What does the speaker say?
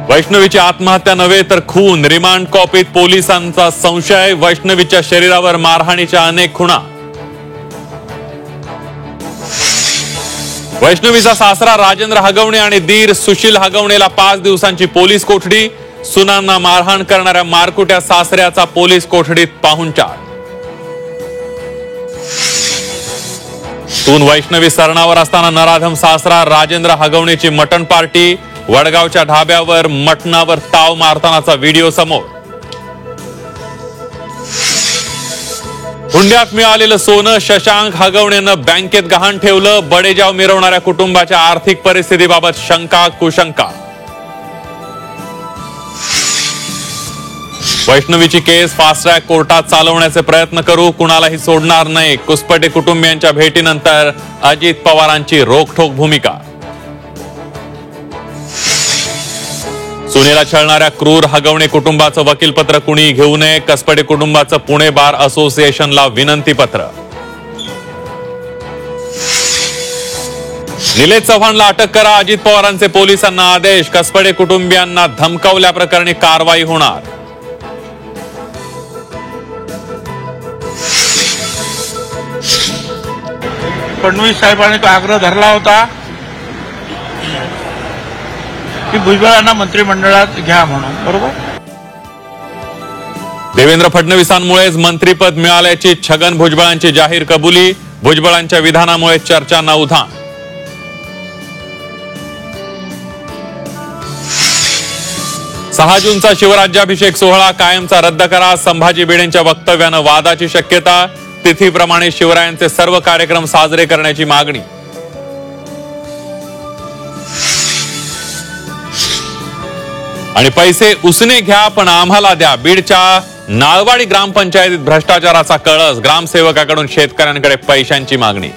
वैष्णवीची आत्महत्या नव्हे तर खून, रिमांड कॉपीत पोलिसांचा संशय. वैष्णवीच्या शरीरावर मारहाणीच्या अनेक खुणा. वैष्णवीचा सासरा राजेंद्र हगवणे आणि दीर सुशील हगवणेला 5 दिवसांची पोलीस कोठडी. सुनांना मारहाण करणाऱ्या मारकुट्या सासऱ्याचा पोलीस कोठडीत पाहुणचार. सून वैष्णवी सरणावर असताना नराधम सासरा राजेंद्र हगवणेची मटण पार्टी. वडगावच्या ढाब्यावर मटणावर ताव मारतानाचा व्हिडिओ समोर. हुंड्यात मिळालेलं सोनं शशांक हगवणेनं बँकेत गहाण ठेवलं. बडेजाव मिरवणाऱ्या कुटुंबाच्या आर्थिक परिस्थितीबाबत शंका कुशंका. वैष्णवीची केस फास्ट ट्रॅक कोर्टात चालवण्याचे प्रयत्न करू, कुणालाही सोडणार नाही. कुसपटे कुटुंबियांच्या भेटीनंतर अजित पवारांची रोखठोक भूमिका. सुनेला छळणाऱ्या क्रूर हगवणे कुटुंबाचं वकीलपत्र कुणी घेऊ नये. कसपटे कुटुंबाचं पुणे बार असोसिएशनला विनंती पत्र. निलेश चव्हाणला अटक करा, अजित पवारांचे पोलिसांना आदेश. कसपटे कुटुंबियांना धमकावल्याप्रकरणी कारवाई होणार. फडणवीस साहेबांनी तो आग्रह धरला होता की भुजबळांना मंत्रिमंडळात घ्या म्हणून, बरोबर. देवेंद्र फडणवीसांमुळेच मंत्रिपद मिळाल्याची छगन भुजबळांची जाहीर कबुली. भुजबळांच्या विधानामुळे चर्चांना उधाण. सहा जूनचा शिवराज्याभिषेक सोहळा कायमचा रद्द करा. संभाजी भिडेंच्या वक्तव्यानं वादाची शक्यता. तिथीप्रमाणे शिवरायांचे सर्व कार्यक्रम साजरे करण्याची मागणी. आणि पैसे उसने घ्या पण आम्हाला द्या. बीडच्या नाळवाडी ग्रामपंचायतीत भ्रष्टाचाराचा कळस. ग्रामसेवकाकडून शेतकऱ्यांकडे पैशांची मागणी.